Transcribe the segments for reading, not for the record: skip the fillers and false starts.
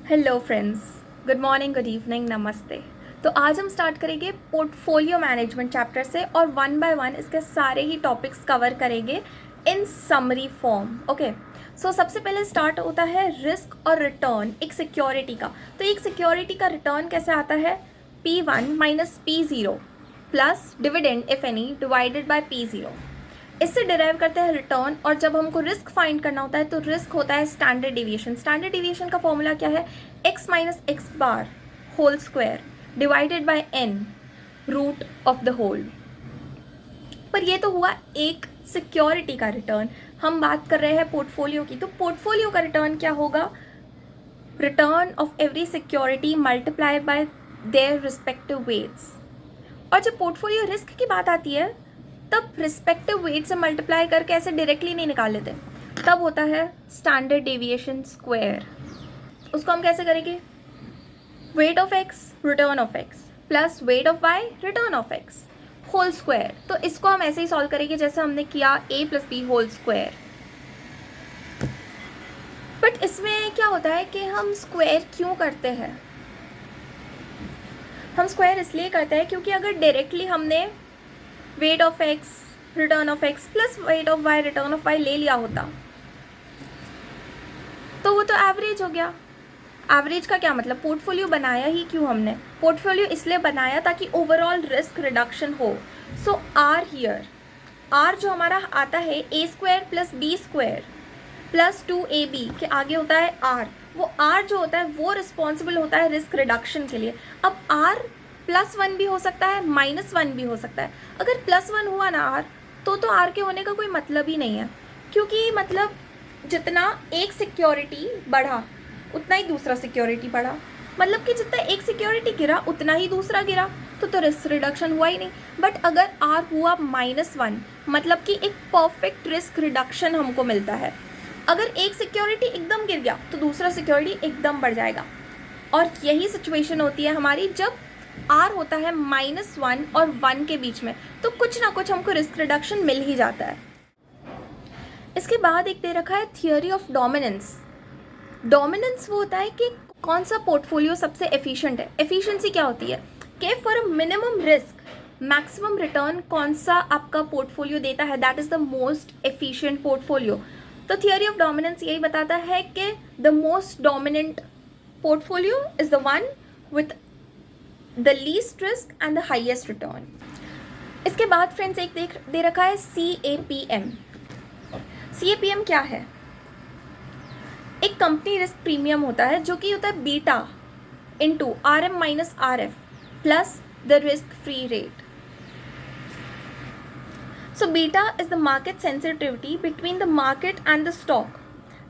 Hello friends, good morning, good evening, नमस्ते। तो आज हम स्टार्ट करेंगे पोर्टफोलियो मैनेजमेंट चैप्टर से और वन बाय वन इसके सारे ही टॉपिक्स कवर करेंगे इन समरी फॉर्म। ओके, सो सबसे पहले स्टार्ट होता है रिस्क और रिटर्न एक सिक्योरिटी का। तो एक सिक्योरिटी का रिटर्न कैसे आता है? P1 minus P0 plus dividend if any divided by P0। इससे डिराइव करते हैं रिटर्न। और जब हमको रिस्क फाइंड करना होता है तो रिस्क होता है स्टैंडर्ड डेविएशन। स्टैंडर्ड डेविएशन का फॉर्मूला क्या है? x minus X bar whole square divided by n root of the whole. पर ये तो हुआ एक सिक्योरिटी का रिटर्न। हम बात कर रहे हैं पोर्टफोलियो की। तो पोर्टफोलियो का रिटर्न क्या होगा? Return of every security multiply by their respective weights. और जब पोर्टफोलियो रिस्क की बात आती है तब रिस्पेक्टिव वेट से मल्टीप्लाई करके ऐसे डायरेक्टली नहीं निकाल लेते, तब होता है स्टैंडर्ड डेविएशन स्क्वायर। उसको हम कैसे करेंगे? Weight of X return of X plus weight of Y return of X whole square. तो इसको हम ऐसे ही सॉल्व करेंगे जैसे हमने किया a plus B whole square. But इसमें क्या होता है कि हम स्क्वायर क्यों करते हैं? हम स्क्वायर इसलिए करते हैं क्योंकि अगर डायरेक्टली हमने weight of X return of X plus weight of Y return of Y ले लिया होता तो वो तो एवरेज हो गया। एवरेज का क्या मतलब? पोर्टफोलियो बनाया ही क्यों हमने? पोर्टफोलियो इसलिए बनाया ताकि ओवरऑल रिस्क रिडक्शन हो। सो आर हियर, आर जो हमारा आता है A square plus B square plus 2ab के आगे होता है आर। वो आर जो होता है वो रिस्पॉन्सिबल होता है रिस्क रिडक्शन के लिए। अब आर +1 भी हो सकता है, -1 भी हो सकता है। अगर +1 हुआ ना आर तो आर के होने का कोई मतलब ही नहीं है, क्योंकि मतलब जितना एक सिक्योरिटी बढ़ा उतना ही दूसरा सिक्योरिटी बढ़ा। मतलब कि जितना एक सिक्योरिटी गिरा उतना ही दूसरा गिरा, तो रिस्क रिडक्शन हुआ ही नहीं। बट अगर आर हुआ -1 मतलब कि एक परफेक्ट रिस्क रिडक्शन हमको मिलता है। अगर एक सिक्योरिटी एकदम गिर गया तो दूसरा सिक्योरिटी एकदम बढ़ जाएगा। और यही सिचुएशन होती है हमारी जब आर होता है -1 और 1 के बीच में, तो कुछ ना कुछ हमको रिस्क रिडक्शन मिल ही जाता है। इसके बाद एक दे रखा है थियोरी ऑफ डोमिनेंस। डोमिनेंस वो होता है कि कौन सा पोर्टफोलियो सबसे एफिशिएंट है। एफिशिएंसी क्या होती है कि for a minimum risk maximum return कौन सा आपका पोर्टफोलियो देता है, that is the most efficient portfolio. तो थियोरी ऑफ डोमिनेंस यही बताता है कि the most dominant portfolio is the one with the least risk and the highest return. इसके बाद फ्रेंड्स एक दे रखा है CAPM। CAPM क्या है? एक कंपनी रिस्क प्रीमियम होता है जो कि होता है beta into RM minus RF plus the risk free rate. So beta is the market sensitivity between the market and the stock.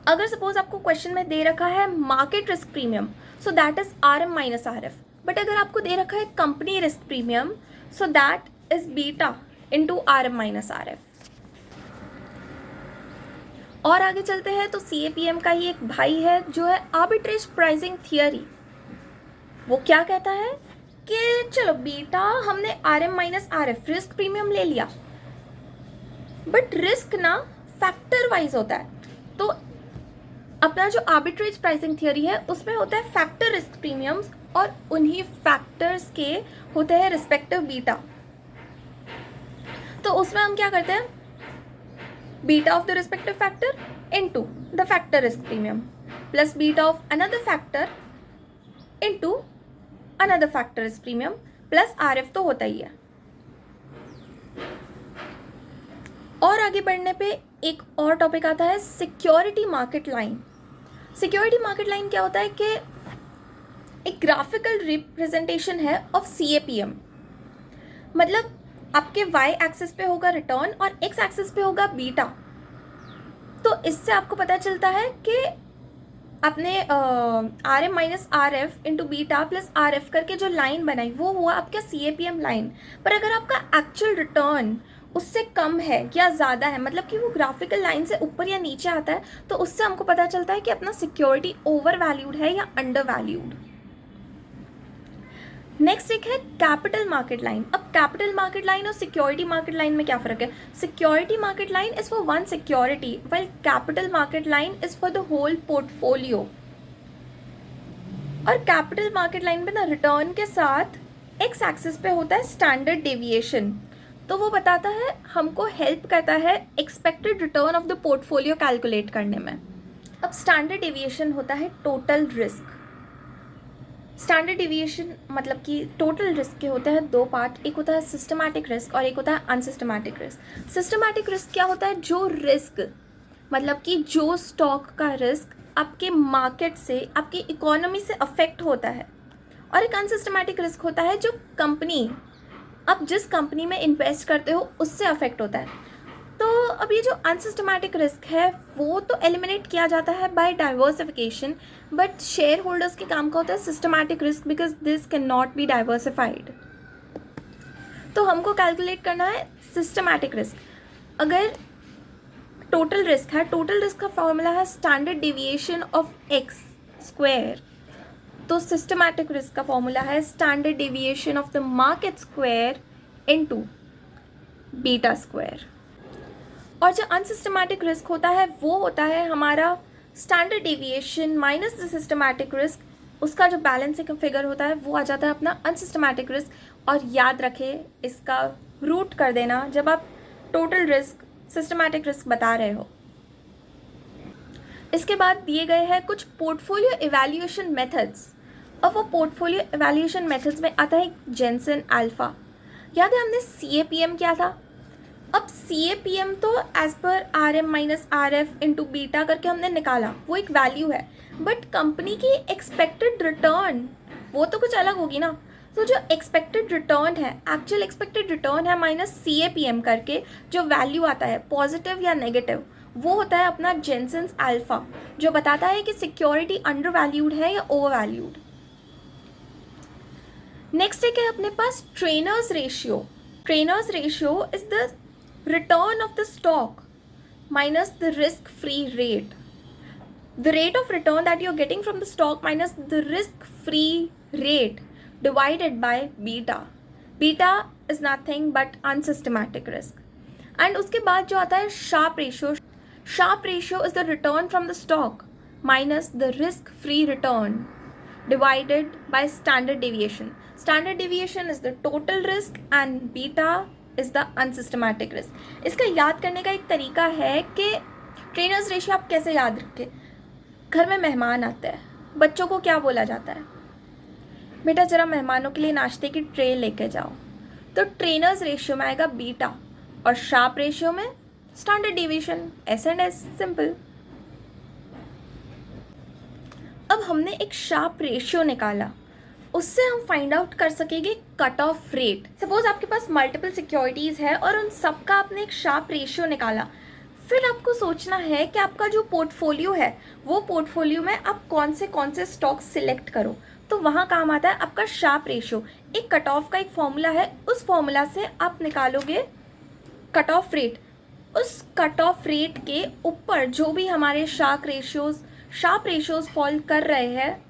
अगर सपोज आपको क्वेश्चन में दे रखा है market risk premium, so that is RM minus RF। But अगर आपको दे रखा है company risk premium, so that is beta into RM minus RF। और आगे चलते हैं तो CAPM का ही एक भाई है जो है आर्बिट्रेज प्राइसिंग थियरी। वो क्या कहता है कि चलो बीटा हमने RM minus RF risk premium ले लिया, बट रिस्क ना फैक्टर वाइज होता है। तो अपना जो आर्बिट्रेज प्राइसिंग थियरी है उसमें होता है फैक्टर रिस्क प्रीमियम्स और उन्हीं फैक्टर्स के होते हैं रिस्पेक्टिव बीटा। तो उसमें हम क्या करते हैं? Beta of the respective factor into the factor risk premium plus beta of another factor into another factor risk premium plus RF तो होता ही है। और आगे बढ़ने पे एक और टॉपिक आता है security market line. Security market line क्या होता है कि एक ग्राफिकल रिप्रेजेंटेशन है ऑफ CAPM। मतलब आपके y एक्सिस पे होगा रिटर्न और x एक्सिस पे होगा बीटा। तो इससे आपको पता चलता है कि आपने RM minus RF into beta plus RF करके जो लाइन बनाई वो हुआ आपका CAPM लाइन। पर अगर आपका एक्चुअल रिटर्न उससे कम है या ज़्यादा है, मतलब कि वो ग्राफिकल लाइन से ऊपर या नीचे आता है, तो उससे हमको पता चलता है कि अपना सिक्योरिटी ओवर वैल्यूड है या अंडर वैल्यूड। नेक्स्ट एक है कैपिटल मार्केट लाइन। अब कैपिटल मार्केट लाइन और सिक्योरिटी मार्केट लाइन में क्या फ़र्क है? Security market line is for one security while capital market line is for the whole portfolio. और कैपिटल मार्केट लाइन पे ना रिटर्न के साथ एक्स एक्सिस पे होता है स्टैंडर्ड डेविएशन, तो वो बताता है, हमको हेल्प करता है expected return of the portfolio calculate करने में। अब स्टैंडर्ड डेविएशन होता है टोटल रिस्क। स्टैंडर्ड डेविएशन मतलब कि टोटल रिस्क के होते हैं दो पार्ट, एक होता है सिस्टमैटिक रिस्क और एक होता है अनसिस्टमैटिक रिस्क। सिस्टमैटिक रिस्क क्या होता है? जो रिस्क मतलब कि जो स्टॉक का रिस्क आपके मार्केट से, आपकी इकोनॉमी से अफेक्ट होता है। और एक अनसिस्टमैटिक रिस्क होता है जो कंपनी, आप जिस कंपनी में इन्वेस्ट करते हो उससे अफेक्ट होता है। तो अब ये जो अनसिस्टमैटिक रिस्क है वो तो एलिमिनेट किया जाता है by diversification, but share holders के काम का होता है systematic risk, because this can not be diversified. तो हमको कैलकुलेट करना है सिस्टमैटिक रिस्क। अगर टोटल रिस्क है, टोटल रिस्क का फॉर्मूला है standard deviation of X square, तो सिस्टमैटिक रिस्क का फॉर्मूला है standard deviation of the market square into beta square. और जो अनसिस्टमैटिक रिस्क होता है वो होता है हमारा standard deviation minus the systematic risk, उसका जो बैलेंसिंग फिगर होता है वो आ जाता है अपना अनसिस्टमैटिक रिस्क। और याद रखें, इसका रूट कर देना जब आप टोटल रिस्क, सिस्टमैटिक रिस्क बता रहे हो। इसके बाद दिए गए हैं कुछ पोर्टफोलियो इवैल्यूएशन मेथड्स। अब वो पोर्टफोलियो इवैल्यूएशन मेथड्स में आता है जेनसन अल्फा। याद है हमने CAPM क्या था? अब CAPM तो as per RM minus RF into beta करके हमने निकाला, वो एक वैल्यू है, बट कंपनी की एक्सपेक्टेड रिटर्न वो तो कुछ अलग होगी ना। तो जो एक्सपेक्टेड रिटर्न है, एक्चुअल एक्सपेक्टेड रिटर्न है माइनस CAPM करके जो वैल्यू आता है पॉजिटिव या नेगेटिव, वो होता है अपना जेनसन्स अल्फा, जो बताता है कि सिक्योरिटी अंडर वैल्यूड है या ओवर वैल्यूड। नेक्स्ट एक है अपने पास Treynor's ratio. Treynor's ratio is the return of the stock minus the risk free rate, the rate of return that you're getting from the stock minus the risk free rate divided by beta. Beta is nothing but unsystematic risk. And उसके बाद जो आता है sharp ratio. Sharp ratio is the return from the stock minus the risk free return divided by standard deviation. Standard deviation is the total risk and beta is the unsystematic risk. इसका याद करने का एक तरीका है कि trainers ratio आप कैसे याद रखें। घर में मेहमान आते हैं, बच्चों को क्या बोला जाता है? बेटा ज़रा मेहमानों के लिए नाश्ते की ट्रे लेके जाओ। तो ट्रेनर्स रेशियो में आएगा बीटा और शार्प रेशियो में स्टैंडर्ड डेविएशन, S&S, सिंपल। अब हमने एक शार्प रेशियो निकाला, उससे हम फाइंड आउट कर सकेंगे कट ऑफ रेट। सपोज आपके पास मल्टीपल सिक्योरिटीज़ है और उन सब का आपने एक शार्प रेशियो निकाला, फिर आपको सोचना है कि आपका जो पोर्टफोलियो है वो पोर्टफोलियो में आप कौन से स्टॉक सिलेक्ट करो। तो वहाँ काम आता है आपका शार्प रेशियो। एक कट ऑफ का एक फॉर्मूला है, उस फॉर्मूला से आप निकालोगे कट ऑफ रेट। उस कट ऑफ रेट के ऊपर जो भी हमारे शार्प रेशियोज फॉल कर रहे हैं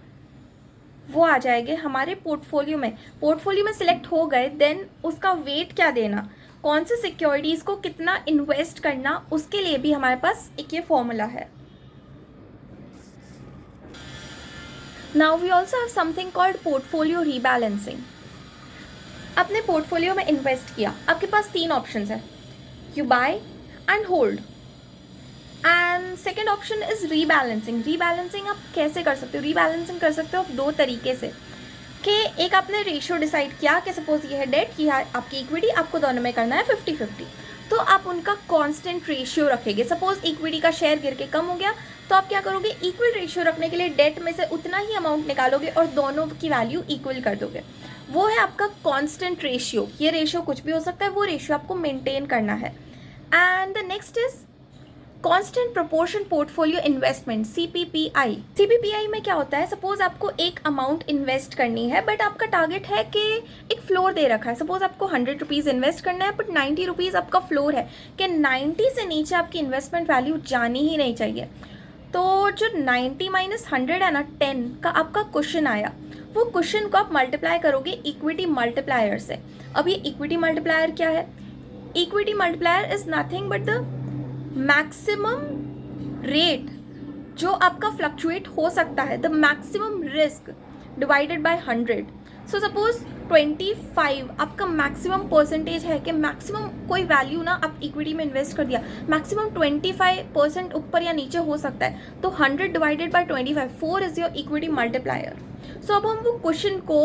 वो आ जाएंगे हमारे पोर्टफोलियो में। पोर्टफोलियो में सिलेक्ट हो गए, देन उसका वेट क्या देना, कौन से सिक्योरिटीज़ को कितना इन्वेस्ट करना, उसके लिए भी हमारे पास एक ये फॉर्मूला है। Now we also have something called portfolio rebalancing. अपने पोर्टफोलियो में इन्वेस्ट किया, आपके पास 3 ऑप्शन है, you buy and hold and second option is rebalancing. Rebalancing आप कैसे कर सकते हो? रीबैलेंसिंग कर सकते हो आप 2 तरीके से, कि एक आपने रेशियो डिसाइड किया कि सपोज ये है डेट, ये है आपकी इक्विटी, आपको दोनों में करना है 50-50, तो आप उनका कांस्टेंट रेशियो रखेंगे। सपोज इक्विटी का शेयर गिर के कम हो गया तो आप क्या करोगे, इक्वल रेशियो रखने के लिए डेट में से उतना ही अमाउंट निकालोगे और दोनों की वैल्यू इक्वल कर दोगे। वो है आपका कांस्टेंट रेशियो। ये रेशियो कुछ भी हो सकता है, वो रेशियो आपको मेंटेन करना है। And the next is constant proportion portfolio investment, CPPI। CPPI में क्या होता है, सपोज आपको एक अमाउंट इन्वेस्ट करनी है बट आपका टारगेट है कि एक फ्लोर दे रखा है, सपोज आपको 100 रुपीज़ इन्वेस्ट करना है बट 90 रुपीज़ आपका फ्लोर है कि 90 से नीचे आपकी इन्वेस्टमेंट वैल्यू जानी ही नहीं चाहिए। तो जो 90 माइनस 100 है ना, 10 का आपका क्वेश्चन आया, वो क्वेश्चन को आप मल्टीप्लाई करोगे इक्विटी मल्टीप्लायर से। अब ये इक्विटी मल्टीप्लायर क्या है? Equity multiplier is nothing but the maximum rate जो आपका फ्लक्चुएट हो सकता है, the maximum risk divided by 100. So suppose 25 आपका मैक्सिमम परसेंटेज है कि मैक्सिमम कोई वैल्यू ना आप इक्विटी में इन्वेस्ट कर दिया, मैक्सिमम 25% ऊपर या नीचे हो सकता है, तो 100 divided by 25, 4 is your equity multiplier. So अब हम वो क्वेश्चन को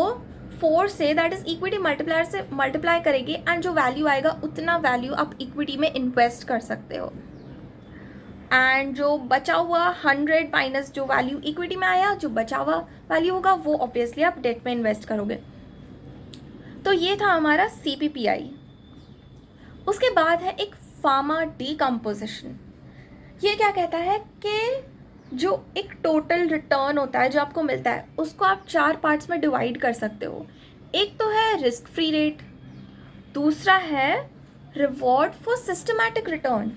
4 से, दैट इज इक्विटी मल्टीप्लायर से मल्टीप्लाई करेंगे एंड जो वैल्यू आएगा उतना वैल्यू आप इक्विटी में इन्वेस्ट कर सकते हो. एंड जो बचा हुआ 100 माइनस जो वैल्यू इक्विटी में आया, जो बचा हुआ वैल्यू होगा वो ऑब्वियसली आप डेट में इन्वेस्ट करोगे. तो ये था हमारा CPPI. उसके बाद है एक फार्मा डीकम्पोजिशन. ये क्या कहता है कि जो एक टोटल रिटर्न होता है जो आपको मिलता है उसको आप 4 पार्ट्स में डिवाइड कर सकते हो. एक तो है रिस्क फ्री रेट, दूसरा है रिवॉर्ड फॉर सिस्टमैटिक रिटर्न,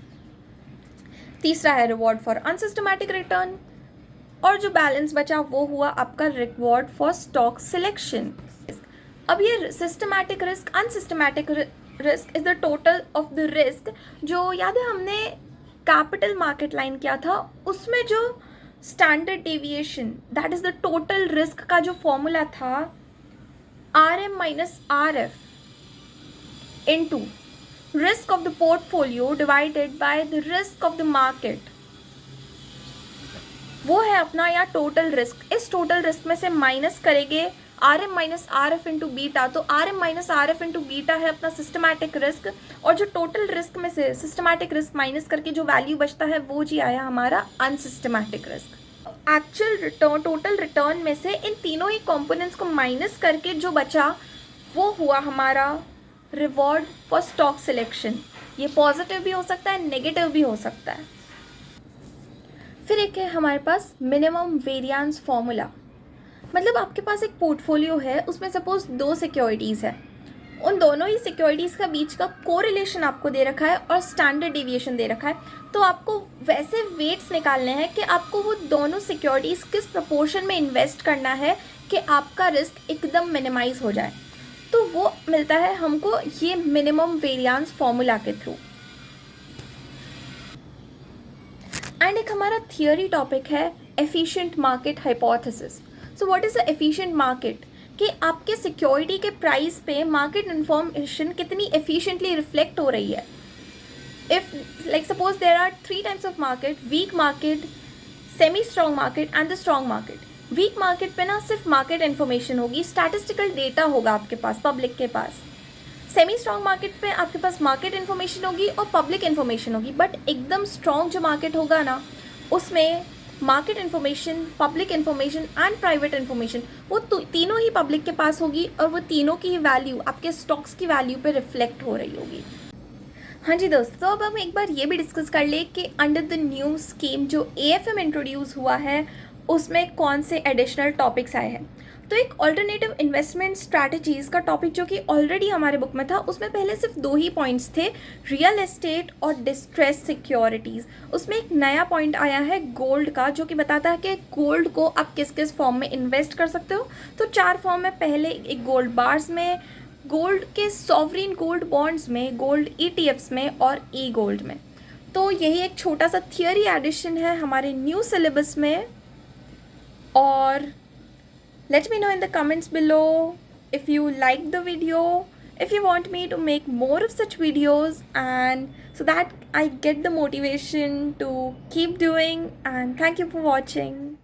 तीसरा है रिवॉर्ड फॉर अनसिस्टमैटिक रिटर्न, और जो बैलेंस बचा वो हुआ आपका रिवॉर्ड फॉर स्टॉक सिलेक्शन. अब ये systematic risk, unsystematic risk is the total of the risk. जो याद है हमने कैपिटल मार्केट लाइन किया था, उसमें जो standard deviation that is the total risk का जो फॉर्मूला था RM minus RF into risk of the portfolio divided by the risk of the market, वो है अपना या टोटल रिस्क. इस टोटल रिस्क में से माइनस करेंगे RM minus RF into beta, तो RM minus RF into beta है अपना सिस्टमैटिक रिस्क, और जो टोटल रिस्क में से सिस्टमैटिक रिस्क माइनस करके जो वैल्यू बचता है वो जी आया हमारा unsystematic risk. Actual return, total return में से इन तीनों ही कंपोनेंट्स को माइनस करके जो बचा वो हुआ हमारा रिवॉर्ड फॉर स्टॉक सिलेक्शन. ये पॉजिटिव भी हो सकता है, नेगेटिव भी हो सकता है. फिर एक है हमारे पास मिनिमम वेरिएंस फॉर्मूला. मतलब आपके पास एक पोर्टफोलियो है, उसमें सपोज 2 सिक्योरिटीज़ है, उन दोनों ही सिक्योरिटीज़ का बीच का कोरिलेशन आपको दे रखा है और स्टैंडर्ड डेविएशन दे रखा है. तो आपको वैसे वेट्स निकालने हैं कि आपको वो दोनों सिक्योरिटीज़ किस प्रपोर्शन में इन्वेस्ट करना है कि आपका रिस्क एकदम मिनिमाइज हो जाए. तो वो मिलता है हमको ये मिनिमम वेरिएंस फॉर्मूला के थ्रू. एंड एक हमारा थियोरी टॉपिक है efficient market hypothesis. So what is the efficient market, कि आपके सिक्योरिटी के प्राइस पे मार्केट इन्फॉर्मेशन कितनी एफिशिएंटली रिफ्लेक्ट हो रही है. If like suppose there are 3 types of market, weak market, semi strong market and the strong market. Weak market पे ना सिर्फ मार्केट इन्फॉर्मेशन होगी, स्टैटिस्टिकल डेटा होगा आपके पास, पब्लिक के पास. सेमी स्ट्रॉन्ग मार्केट पे आपके पास मार्केट इन्फॉर्मेशन होगी और पब्लिक इन्फॉर्मेशन होगी. बट एकदम स्ट्रॉन्ग जो मार्केट होगा ना, उसमें market information, public information and private information वो तीनों ही पब्लिक के पास होगी, और वो तीनों की ही वैल्यू आपके स्टॉक्स की वैल्यू पे रिफ्लेक्ट हो रही होगी. हाँ जी दोस्तों, तो अब हम एक बार ये भी डिस्कस कर ले कि अंडर द न्यू स्कीम जो AFM इंट्रोड्यूस हुआ है उसमें कौन से एडिशनल टॉपिक्स आए हैं. तो एक ऑल्टरनेटिव इन्वेस्टमेंट स्ट्रैटेजीज़ का टॉपिक जो कि ऑलरेडी हमारे बुक में था, उसमें पहले सिर्फ 2 ही पॉइंट्स थे, रियल एस्टेट और डिस्ट्रेस सिक्योरिटीज़. उसमें एक नया पॉइंट आया है गोल्ड का, जो कि बताता है कि गोल्ड को आप किस किस फॉर्म में इन्वेस्ट कर सकते हो. तो 4 फॉर्म में, पहले एक गोल्ड बार्स में, गोल्ड के सॉवरिन गोल्ड बॉन्ड्स में, गोल्ड ETFs में और ई गोल्ड में. तो यही एक छोटा सा थियोरी एडिशन है हमारे न्यू सिलेबस में. और let me know in the comments below if you liked the video, if you want me to make more of such videos, and so that I get the motivation to keep doing. And thank you for watching.